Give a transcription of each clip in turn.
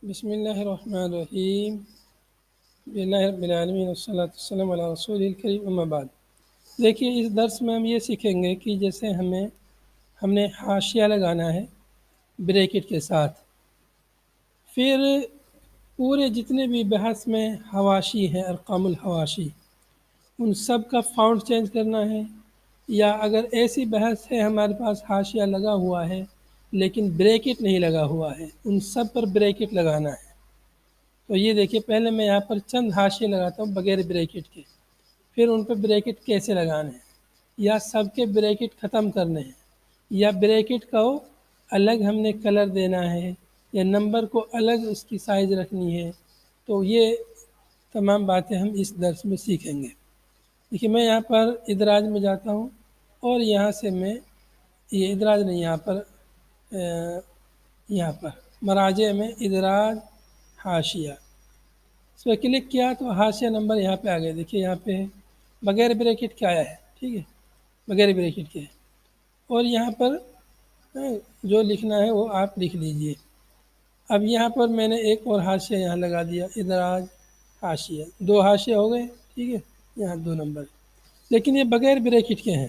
بسم اللہ الرحمن الرحیم اللہ رب العالمین والصلاۃ والسلام علی رسول الکریم اما بعد۔ دیکھیے اس درس میں ہم یہ سیکھیں گے کہ جیسے ہم نے حاشیہ لگانا ہے بریکٹ کے ساتھ، پھر پورے جتنے بھی بحث میں حواشی ہیں ارقام الحواشی ان سب کا فاؤنٹ چینج کرنا ہے، یا اگر ایسی بحث ہے ہمارے پاس حاشیہ لگا ہوا ہے لیکن بریکٹ نہیں لگا ہوا ہے ان سب پر بریکٹ لگانا ہے۔ تو یہ دیکھیے پہلے میں یہاں پر چند حاشیے لگاتا ہوں بغیر بریکٹ کے، پھر ان پہ بریکٹ کیسے لگانے ہیں، یا سب کے بریکٹ ختم کرنے ہیں، یا بریکٹ کو الگ ہم نے کلر دینا ہے، یا نمبر کو الگ اس کی سائز رکھنی ہے۔ تو یہ تمام باتیں ہم اس درس میں سیکھیں گے۔ دیکھیے میں یہاں پر ادراج میں جاتا ہوں اور یہاں سے میں یہ ادراج نہیں یہاں پر مراجع میں ادراج حاشیہ اس پہ کلک کیا تو حاشیہ نمبر یہاں پہ آ گئے۔ دیکھیے یہاں پہ بغیر بریکٹ کے آیا ہے، ٹھیک ہے، بغیر بریکٹ کے، اور یہاں پر جو لکھنا ہے وہ آپ لکھ لیجئے۔ اب یہاں پر میں نے ایک اور حاشیہ یہاں لگا دیا، ادراج حاشیہ، دو حاشیہ ہو گئے، ٹھیک ہے، یہاں دو نمبر، لیکن یہ بغیر بریکٹ کے ہیں،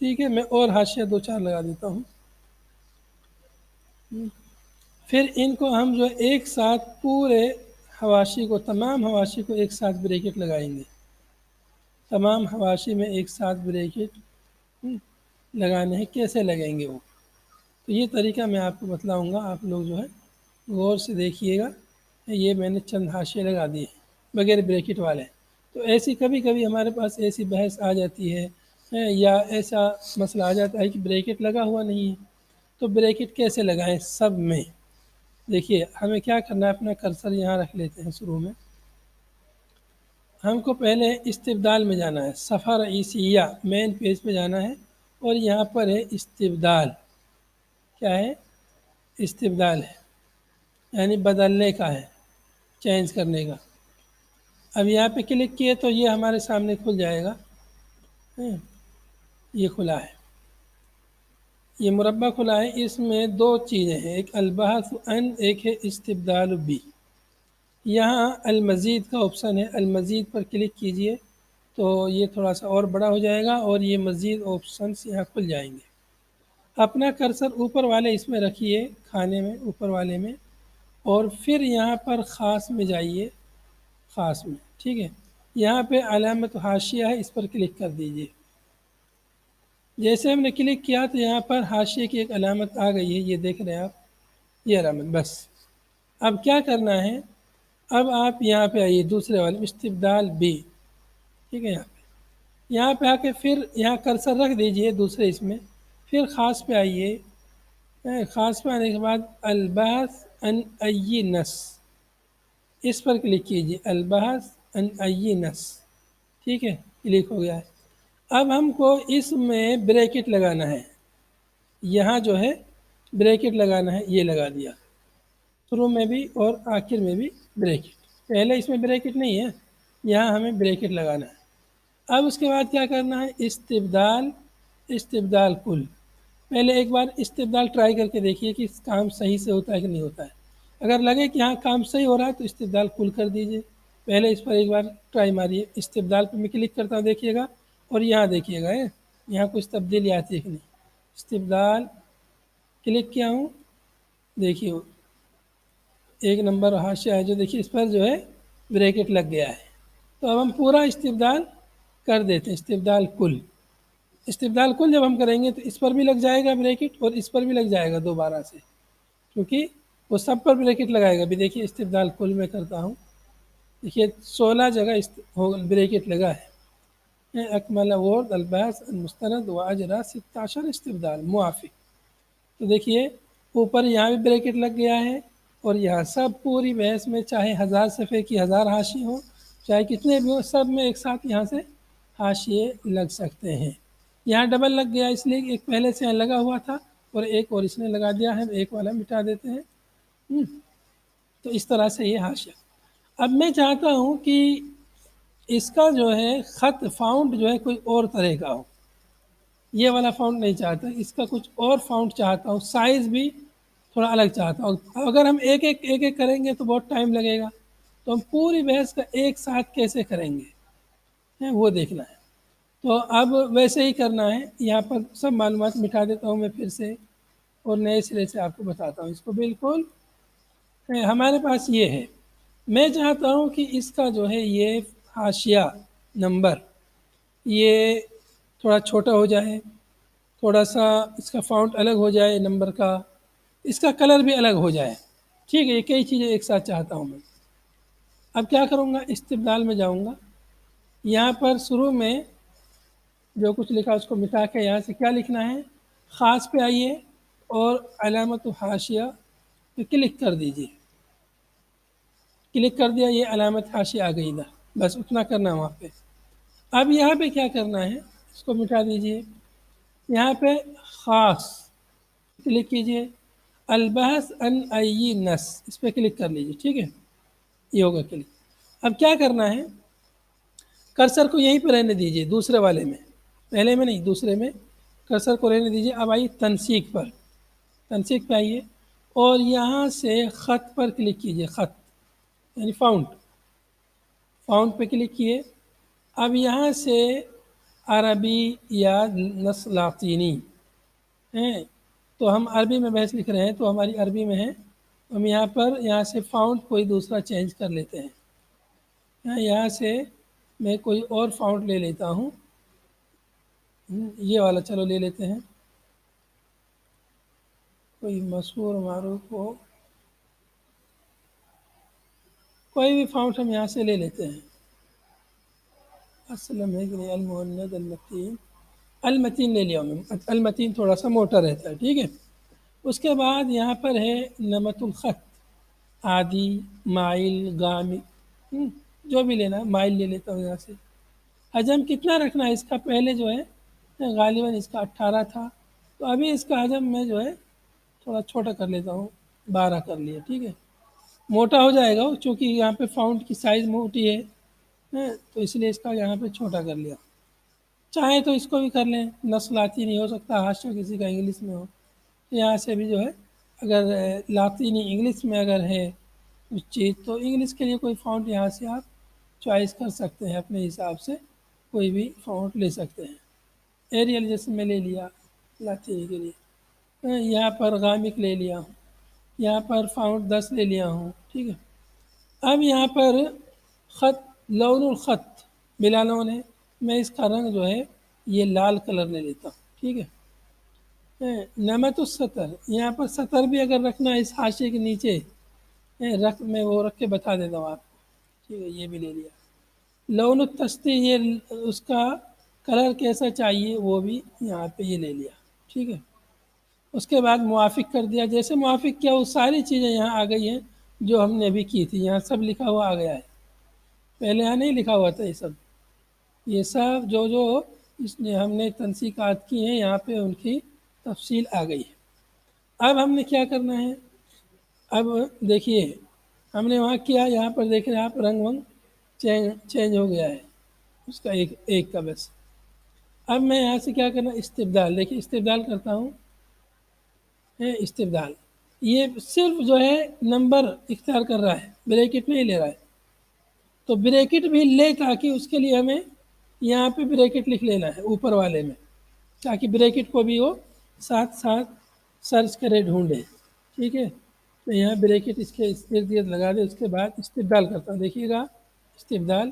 ٹھیک ہے۔ میں اور حاشیہ دو چار لگا دیتا ہوں، پھر ان کو ہم جو ایک ساتھ پورے حواشی کو، تمام حواشی کو ایک ساتھ بریکٹ لگائیں گے، تمام حواشی میں ایک ساتھ بریکٹ لگانے ہیں۔ کیسے لگائیں گے وہ، تو یہ طریقہ میں آپ کو بتلاؤں گا، آپ لوگ جو ہے غور سے دیکھیے گا۔ یہ میں نے چند حاشیے لگا دیے ہیں بغیر بریکٹ والے۔ تو ایسی کبھی کبھی ہمارے پاس ایسی بحث آ جاتی ہے یا ایسا مسئلہ آ جاتا ہے کہ بریکٹ لگا ہوا نہیں ہے، تو بریکٹ کیسے لگائیں سب میں۔ دیکھیے ہمیں کیا کرنا ہے، اپنا کرسر یہاں رکھ لیتے ہیں شروع میں۔ ہم کو پہلے استبدال میں جانا ہے، صفحہ رئیسیہ مین پیج پہ جانا ہے، اور یہاں پر ہے استبدال۔ کیا ہے؟ استبدال ہے، یعنی بدلنے کا ہے، چینج کرنے کا۔ اب یہاں پہ کلک کیے تو یہ ہمارے سامنے کھل جائے گا، یہ کھلا ہے، یہ مربع کھلا ہے۔ اس میں دو چیزیں ہیں، ایک البحث عن، ایک ہے استبدال بی۔ یہاں المزید کا آپشن ہے، المزید پر کلک کیجئے تو یہ تھوڑا سا اور بڑا ہو جائے گا اور یہ مزید آپشنس یہاں کھل جائیں گے۔ اپنا کرسر اوپر والے اس میں رکھیے، کھانے میں اوپر والے میں، اور پھر یہاں پر خاص میں جائیے، خاص میں، ٹھیک ہے، یہاں پہ علامت حاشیہ ہے، اس پر کلک کر دیجئے۔ جیسے ہم نے کلک کیا تو یہاں پر حاشیے کی ایک علامت آ گئی ہے، یہ دیکھ رہے ہیں آپ، یہ علامت۔ بس اب کیا کرنا ہے، اب آپ یہاں پہ آئیے دوسرے والے استبدال بی، ٹھیک ہے، یہاں پہ آ کے پھر یہاں کرسر رکھ دیجئے دوسرے اس میں، پھر خاص پہ آئیے، خاص پہ آنے کے بعد البحث عن ای نص، اس پر کلک کیجئے، البحث عن ای نص، ٹھیک ہے، کلک ہو گیا ہے۔ اب ہم کو اس میں بریکٹ لگانا ہے، یہاں جو ہے بریکٹ لگانا ہے، یہ لگا دیا، شروع میں بھی اور آخر میں بھی بریکٹ۔ پہلے اس میں بریکٹ نہیں ہے، یہاں ہمیں بریکٹ لگانا ہے۔ اب اس کے بعد کیا کرنا ہے، استبدال، استبدال کل۔ پہلے ایک بار استبدال ٹرائی کر کے دیکھیے کہ کام صحیح سے ہوتا ہے کہ نہیں ہوتا ہے۔ اگر لگے کہ ہاں کام صحیح ہو رہا ہے تو استبدال کل کر دیجئے۔ پہلے اس پر ایک بار ٹرائی ماریے، استبدال پہ میں کلک کرتا ہوں، دیکھیے گا، اور یہاں دیکھیے گا یہاں کچھ تبدیلی آتی ہے کہ نہیں۔ استبدال کلک کیا ہوں، دیکھیے ایک نمبر حاشیہ ہے جو، دیکھیے اس پر جو ہے بریکٹ لگ گیا ہے۔ تو اب ہم پورا استبدال کر دیتے ہیں، استبدال کل۔ استبدال کل جب ہم کریں گے تو اس پر بھی لگ جائے گا بریکٹ اور اس پر بھی لگ جائے گا دوبارہ سے، کیونکہ وہ سب پر بریکٹ لگائے گا۔ بھی دیکھیے استبدال کل میں کرتا ہوں، دیکھیے 16 جگہ بریکٹ لگا ہے۔ اکمل ورد البحث المستند و اجرا 16 استبدال موافق۔ تو دیکھیے اوپر یہاں بھی بریکٹ لگ گیا ہے، اور یہاں سب پوری بحث میں چاہے 1000 صفحے کی 1000 حاشی ہو، چاہے کتنے بھی ہو، سب میں ایک ساتھ یہاں سے حاشیے لگ سکتے ہیں۔ یہاں ڈبل لگ گیا اس لیے ایک پہلے سے یہاں لگا ہوا تھا اور ایک اور اس نے لگا دیا ہے، ایک والا مٹا دیتے ہیں۔ تو اس طرح سے یہ حاشیہ۔ اب میں چاہتا ہوں کہ اس کا جو ہے خط فاؤنٹ جو ہے کوئی اور طرح کا ہو، یہ والا فاؤنٹ نہیں چاہتا، اس کا کچھ اور فاؤنٹ چاہتا ہوں، سائز بھی تھوڑا الگ چاہتا ہوں. اگر ہم ایک ایک کریں گے تو بہت ٹائم لگے گا، تو ہم پوری بحث کا ایک ساتھ کیسے کریں گے وہ دیکھنا ہے. تو اب ویسے ہی کرنا ہے. یہاں پر سب معلومات مٹا دیتا ہوں میں پھر سے، اور نئے سرے سے آپ کو بتاتا ہوں اس کو. بالکل ہمارے پاس یہ ہے. میں چاہتا ہوں کہ اس کا جو ہے یہ حاشیہ نمبر یہ تھوڑا چھوٹا ہو جائے، تھوڑا سا اس کا فونٹ الگ ہو جائے نمبر کا، اس کا کلر بھی الگ ہو جائے. ٹھیک ہے، یہ کئی چیزیں ایک ساتھ چاہتا ہوں میں. اب کیا کروں گا، استبدال میں جاؤں گا. یہاں پر شروع میں جو کچھ لکھا اس کو مٹا کے یہاں سے کیا لکھنا ہے، خاص پہ آئیے اور علامت حاشیہ پہ کلک کر دیجیے. کلک کر دیا، یہ علامت حاشیہ آ گئی ادھر. بس اتنا کرنا ہے وہاں پہ. اب یہاں پہ کیا کرنا ہے، اس کو مٹا دیجیے. یہاں پہ خاص کلک کیجیے. البحث عن ای نص اس پہ کلک کر لیجیے. ٹھیک ہے، یہ ہوگا کلک. اب کیا کرنا ہے، کرسر کو یہیں پہ رہنے دیجیے، دوسرے والے میں، پہلے میں نہیں دوسرے میں کرسر کو رہنے دیجیے. اب آئیے تنسیق پر، تنسیق پہ آئیے اور یہاں سے خط پر کلک کیجیے. خط یعنی فاؤنٹ، فاؤنٹ پہ کلک کیے. اب یہاں سے عربی یا نص لاطینی ہیں، تو ہم عربی میں بحث لکھ رہے ہیں تو ہماری عربی میں ہے. ہم یہاں سے فاؤنٹ کوئی دوسرا چینج کر لیتے ہیں. یہاں سے میں کوئی اور فاؤنٹ لے لیتا ہوں. یہ والا چلو لے لیتے ہیں، کوئی مشہور معروف ہو، کوئی بھی فاؤنٹ ہم یہاں سے لے لیتے ہیں. اسلم ہے کہ نہیں، المہند المتین، المتین لے لیا میں. المتین تھوڑا سا موٹا رہتا ہے. ٹھیک ہے. اس کے بعد یہاں پر ہے نمط الخط، عادی، مائل، غامق، جو بھی لینا ہے. مائل لے لیتا ہوں یہاں سے. حجم کتنا رکھنا ہے اس کا، پہلے جو ہے غالباً اس کا 18 تھا، تو ابھی اس کا حجم میں جو ہے تھوڑا چھوٹا کر لیتا ہوں، 12 کر لیا. ٹھیک ہے، موٹا ہو جائے گا چونکہ یہاں پہ فاؤنٹ کی سائز موٹی ہے تو اس لیے اس کا یہاں پہ چھوٹا کر لیا. چاہیں تو اس کو بھی کر لیں، نص لاطینی ہو سکتا ہے، حاشیہ کسی کا انگلش میں ہو. یہاں سے بھی جو ہے اگر لاطینی انگلش میں اگر ہے کچھ چیز تو انگلش کے لیے کوئی فاؤنٹ یہاں سے آپ چوائس کر سکتے ہیں، اپنے حساب سے کوئی بھی فاؤنٹ لے سکتے ہیں. ایریل جیسے میں لے لیا لاطینی کے لیے. یہاں پر غامق لے لیا ہوں، یہاں پر فاؤنٹ 10 لے لیا ہوں. ٹھیک ہے. اب یہاں پر خط، لون الخط بلا لون ہے، میں اس کا رنگ جو ہے یہ لال کلر لے لیتا ہوں. ٹھیک ہے. نمط السطر، یہاں پر سطر بھی اگر رکھنا ہے اس حاشیے کے نیچے رکھ، میں وہ رکھ کے بتا دیتا ہوں آپ کو. ٹھیک ہے، یہ بھی لے لیا. لون التسطیح، یہ اس کا کلر کیسا چاہیے وہ بھی یہاں پہ یہ لے لیا. ٹھیک ہے. اس کے بعد موافق کر دیا. جیسے موافق کیا وہ ساری چیزیں یہاں آ گئی ہیں جو ہم نے ابھی کی تھی. یہاں سب لکھا ہوا آ گیا ہے، پہلے یہاں نہیں لکھا ہوا تھا. یہ سب جو اس نے ہم نے تنسیقات کی ہیں یہاں پہ ان کی تفصیل آ گئی ہے. اب ہم نے کیا کرنا ہے، اب دیکھیے ہم نے وہاں کیا، یہاں پر دیکھ رہے ہیں آپ رنگ ونگ چینج ہو گیا ہے اس کا ایک کا بس. اب میں یہاں سے کیا کرنا، استبدال. دیکھیے استبدال کرتا ہوں. استبدال یہ صرف جو ہے نمبر اختیار کر رہا ہے، بریکٹ نہیں لے رہا ہے. تو بریکٹ بھی لے تاکہ اس کے لیے ہمیں یہاں پہ بریکٹ لکھ لینا ہے اوپر والے میں، تاکہ بریکٹ کو بھی وہ ساتھ ساتھ سرچ کرے، ڈھونڈے. ٹھیک ہے. تو یہاں بریکٹ اس کے ارد گرد لگا دے. اس کے بعد استبدال کرتا ہوں. دیکھیے گا استبدال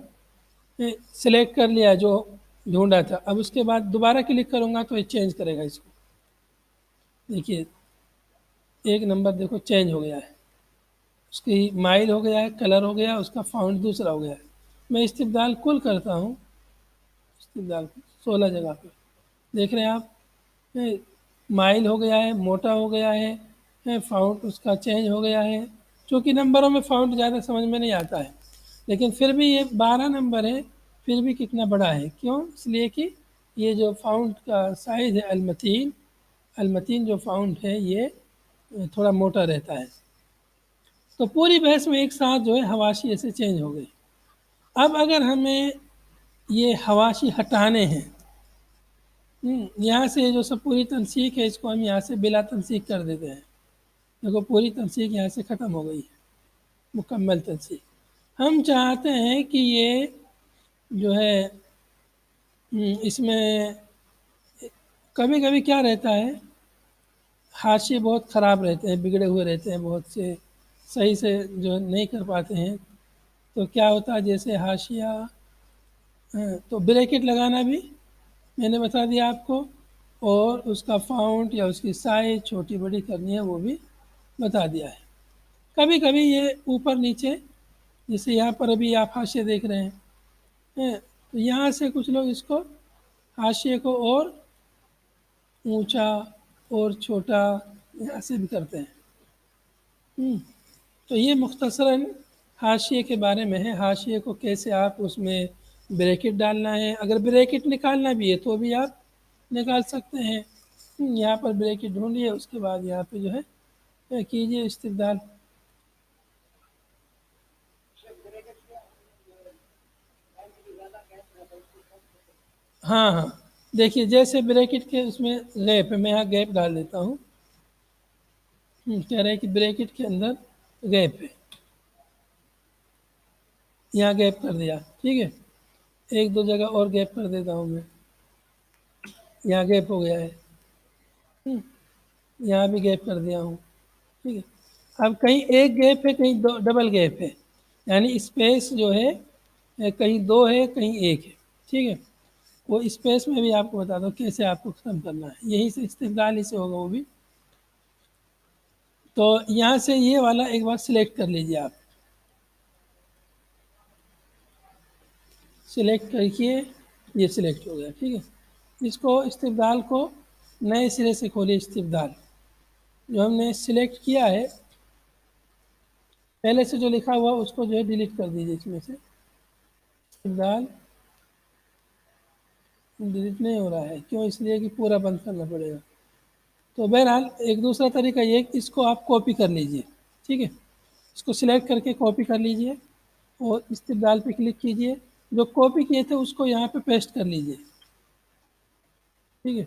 سلیکٹ کر لیا جو ڈھونڈا تھا. اب اس کے بعد دوبارہ کلک کروں گا تو یہ چینج کرے گا اس کو. دیکھیے ایک نمبر دیکھو چینج ہو گیا ہے، اس کی مائل ہو گیا ہے، کلر ہو گیا، اس کا فاؤنٹ دوسرا ہو گیا ہے. میں استبدال کل کرتا ہوں، استبدال 16 جگہ پہ دیکھ رہے ہیں آپ، مائل ہو گیا ہے، موٹا ہو گیا ہے، فاؤنٹ اس کا چینج ہو گیا ہے. چونکہ نمبروں میں فاؤنٹ زیادہ سمجھ میں نہیں آتا ہے، لیکن پھر بھی یہ 12 نمبر ہے، پھر بھی کتنا بڑا ہے. کیوں؟ اس لیے کہ یہ جو فاؤنٹ کا سائز ہے المتین، المتین جو فاؤنٹ ہے یہ تھوڑا موٹا رہتا ہے. تو پوری بحث میں ایک ساتھ جو ہے حواشی ایسے چینج ہو گئی. اب اگر ہمیں یہ حواشی ہٹانے ہیں، یہاں سے جو سب پوری تنسیق ہے اس کو ہم یہاں سے بلا تنسیق کر دیتے ہیں. دیکھو پوری تنسیق یہاں سے ختم ہو گئی ہے، مکمل تنسیق۔ ہم چاہتے ہیں کہ یہ جو ہے اس میں کبھی کبھی کیا رہتا ہے، حاشیے بہت خراب رہتے ہیں، بگڑے ہوئے رہتے ہیں، بہت سے صحیح سے جو نہیں کر پاتے ہیں، تو کیا ہوتا ہے جیسے حاشیہ تو بریکٹ لگانا بھی میں نے بتا دیا آپ کو، اور اس کا فاؤنٹ یا اس کی سائز چھوٹی بڑی کرنی ہے وہ بھی بتا دیا ہے۔ کبھی کبھی یہ اوپر نیچے، جیسے یہاں پر ابھی آپ حاشیے دیکھ رہے ہیں، تو یہاں سے کچھ لوگ اس کو حاشیے کو اور اونچا اور چھوٹا یہاں سے بھی کرتے ہیں۔ تو یہ مختصراً حاشیے کے بارے میں ہے، حاشیے کو کیسے آپ اس میں بریکٹ ڈالنا ہے، اگر بریکٹ نکالنا بھی ہے تو بھی آپ نکال سکتے ہیں۔ یہاں پر بریکٹ ڈھونڈیے، اس کے بعد یہاں پہ جو ہے کیجیے استبدال۔ ہاں ہاں، دیکھیے جیسے بریکٹ کے اس میں گیپ ہے، میں یہاں گیپ ڈال دیتا ہوں۔ کہہ رہے ہیں کہ بریکٹ کے اندر گیپ ہے، یہاں گیپ کر دیا، ٹھیک ہے۔ ایک دو جگہ اور گیپ کر دیتا ہوں میں، یہاں گیپ ہو گیا ہے، یہاں بھی گیپ کر دیا ہوں، ٹھیک ہے۔ اب کہیں ایک گیپ ہے، کہیں دو ڈبل گیپ ہے، یعنی اسپیس جو ہے کہیں دو ہے کہیں ایک ہے، ٹھیک ہے۔ وہ اسپیس میں بھی آپ کو بتا دو کیسے آپ کو ختم کرنا ہے، یہیں سے استقبال ہی سے ہوگا وہ بھی۔ تو یہاں سے یہ والا ایک بار سلیکٹ کر لیجیے آپ، سلیکٹ کر کے یہ سلیکٹ ہو گیا، ٹھیک ہے۔ اس کو استبدال کو نئے سرے سے کھولے، استبدال جو ہم نے سلیکٹ کیا ہے پہلے سے جو لکھا ہوا اس کو جو ہے ڈیلیٹ کر دیجیے اس میں سے، استبدال ڈیلیٹ نہیں ہو رہا ہے، کیوں؟ اس لیے کہ پورا بند کرنا پڑے گا۔ تو بہرحال ایک دوسرا طریقہ یہ ہے کہ اس کو آپ کاپی کر لیجئے، ٹھیک ہے۔ اس کو سلیکٹ کر کے کاپی کر لیجئے اور استبدال پہ کلک کیجئے، جو کاپی کیے تھے اس کو یہاں پہ پیسٹ کر لیجئے، ٹھیک ہے۔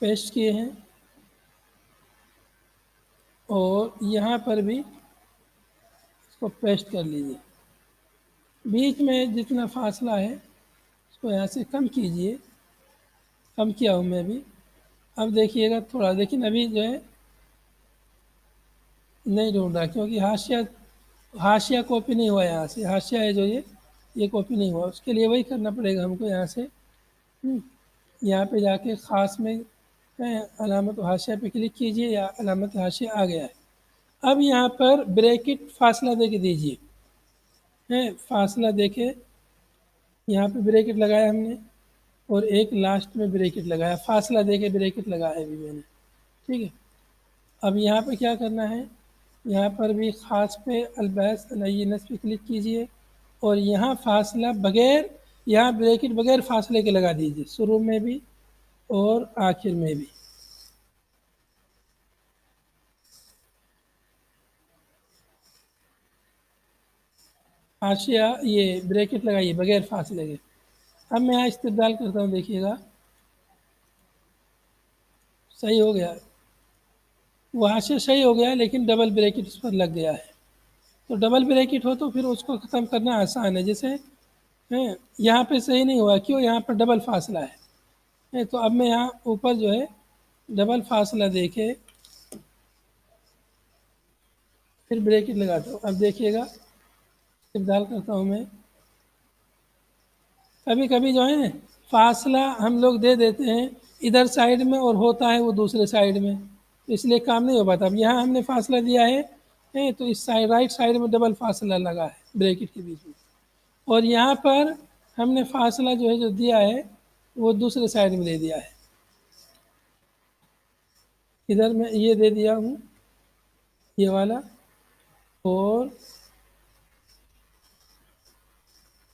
پیسٹ کیے ہیں اور یہاں پر بھی اس کو پیسٹ کر لیجئے، بیچ میں جتنا فاصلہ ہے اس کو یہاں سے کم کیجئے، کم کیا ہوں میں بھی۔ اب دیکھیے گا تھوڑا، لیکن ابھی جو ہے نہیں ڈھونڈ رہا، کیونکہ حاشیہ کاپی نہیں ہوا، یہاں سے حاشیہ ہے جو یہ کاپی نہیں ہوا، اس کے لیے وہی کرنا پڑے گا ہم کو، یہاں سے یہاں پہ جا کے خاص میں علامت حاشیہ پہ کلک کیجئے، یا علامت حاشیہ آ گیا ہے۔ اب یہاں پر بریکٹ فاصلہ دے کے دیجئے، فاصلہ دے کے یہاں پہ بریکٹ لگایا ہم نے، اور ایک لاسٹ میں بریکٹ لگایا، فاصلہ دے کے بریکٹ لگایا ہے بھی میں نے، ٹھیک ہے۔ اب یہاں پہ کیا کرنا ہے، یہاں پر بھی خاص پہ البحث العینس پہ کلک کیجئے، اور یہاں فاصلہ بغیر، یہاں بریکٹ بغیر فاصلے کے لگا دیجئے، شروع میں بھی اور آخر میں بھی۔ حاشیہ یہ بریکٹ لگائیے بغیر فاصلے کے۔ اب میں یہاں استبدال کرتا ہوں، دیکھیے گا صحیح ہو گیا، وہ حاشیہ صحیح ہو گیا لیکن ڈبل بریکٹ اس پر لگ گیا ہے۔ تو ڈبل بریکٹ ہو تو پھر اس کو ختم کرنا آسان ہے، جیسے یہاں پہ صحیح نہیں ہوا، کیوں؟ یہاں پر ڈبل فاصلہ ہے، تو اب میں یہاں اوپر جو ہے ڈبل فاصلہ دے کے پھر بریکٹ لگاتا ہوں۔ اب دیکھیے گا استبدال کرتا ہوں میں، کبھی کبھی جو ہے فاصلہ ہم لوگ دے دیتے ہیں ادھر سائڈ میں اور ہوتا ہے وہ دوسرے سائڈ میں، اس لیے کام نہیں ہو پاتا۔ اب یہاں ہم نے فاصلہ دیا ہے تو اس سائڈ رائٹ سائڈ میں ڈبل فاصلہ لگا ہے بریکٹ کے بیچ میں، اور یہاں پر ہم نے فاصلہ جو ہے جو دیا ہے وہ دوسرے سائڈ میں دے دیا ہے، ادھر میں یہ دے دیا ہوں یہ والا، اور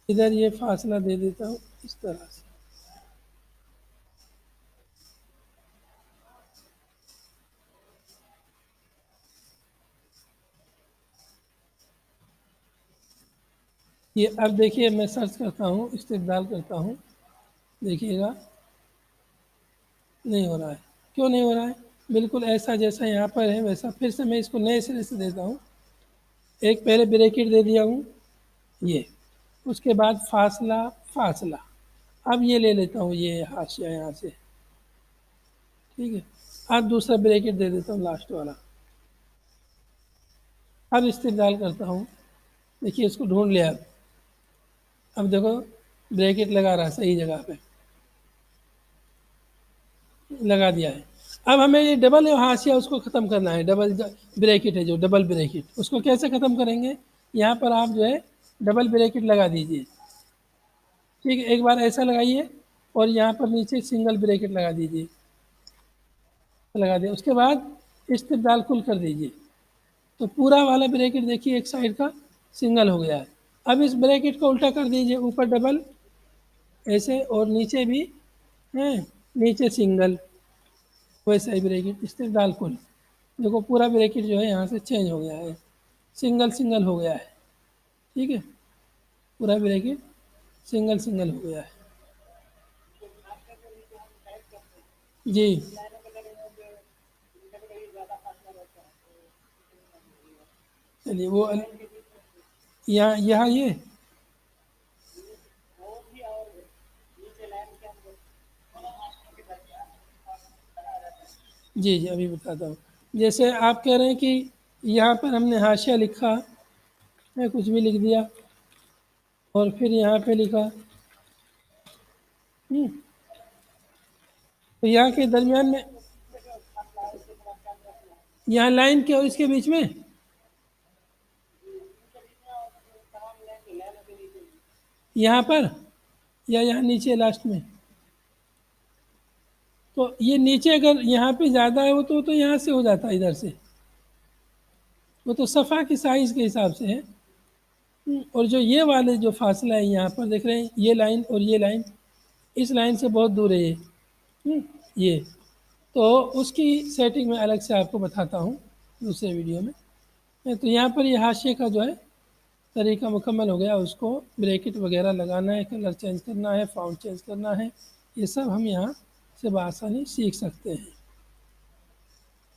ادھر یہ فاصلہ دے دیتا ہوں اس طرح سے۔ یہ اب دیکھیے میں سرچ کرتا ہوں، استبدال کرتا ہوں، دیکھیے گا نہیں ہو رہا ہے، کیوں نہیں ہو رہا ہے؟ بالکل ایسا جیسا یہاں پر ہے ویسا پھر سے میں اس کو نئے سرے سے دیتا ہوں. ایک پہلے بریکٹ دے دیا ہوں یہ، اس کے بعد فاصلہ فاصلہ. اب یہ لے لیتا ہوں یہ حاشیہ یہاں سے، ٹھیک ہے. اب دوسرا بریکٹ دے دیتا ہوں لاسٹ والا. اب استبدال کرتا ہوں. دیکھیے اس کو ڈھونڈ لیا. اب دیکھو بریکٹ لگا رہا ہے صحیح جگہ پہ لگا دیا ہے. اب ہمیں یہ ڈبل حاشیہ اس کو ختم کرنا ہے. ڈبل بریکٹ ہے جو ڈبل بریکٹ، اس کو کیسے ختم کریں گے؟ یہاں پر آپ جو ہے ڈبل بریکٹ لگا دیجئے. ٹھیک ہے، ایک بار ایسا لگائیے اور یہاں پر نیچے سنگل بریکٹ لگا دیجئے. لگا دیا، اس کے بعد استبدال کل کر دیجئے. تو پورا والا بریکٹ دیکھیے ایک سائڈ کا سنگل ہو گیا ہے. اب اس بریکٹ کو الٹا کر دیجئے، اوپر ڈبل ایسے اور نیچے بھی ہیں، نیچے سنگل ویسا ہی بریکٹ استبدال کل. دیکھو پورا بریکٹ جو ہے یہاں سے چینج ہو گیا ہے، سنگل سنگل ہو گیا ہے. ٹھیک ہے، پورا بریکٹ سنگل سنگل ہو گیا ہے. جی چلیے وہ یہاں یہ جی جی ابھی بتاتا ہوں. جیسے آپ کہہ رہے ہیں کہ یہاں پر ہم نے حاشیہ لکھا، میں کچھ بھی لکھ دیا اور پھر یہاں پہ لکھا. تو یہاں کے درمیان میں یہاں لائن کے اور اس کے بیچ میں یہاں پر یا یہاں نیچے لاسٹ میں. تو یہ نیچے اگر یہاں پہ زیادہ ہے تو یہاں سے ہو جاتا ہے ادھر سے. وہ تو صفحہ کی سائز کے حساب سے ہے. اور جو یہ والے جو فاصلہ ہے یہاں پر دیکھ رہے ہیں یہ لائن اور یہ لائن اس لائن سے بہت دور ہے یہ. تو اس کی سیٹنگ میں الگ سے آپ کو بتاتا ہوں دوسرے ویڈیو میں. تو یہاں پر یہ حاشیے کا جو ہے طریقہ مکمل ہو گیا. اس کو بریکٹ وغیرہ لگانا ہے، کلر چینج کرنا ہے، فاؤنٹ چینج کرنا ہے، یہ سب ہم یہاں سے بآسانی سیکھ سکتے ہیں.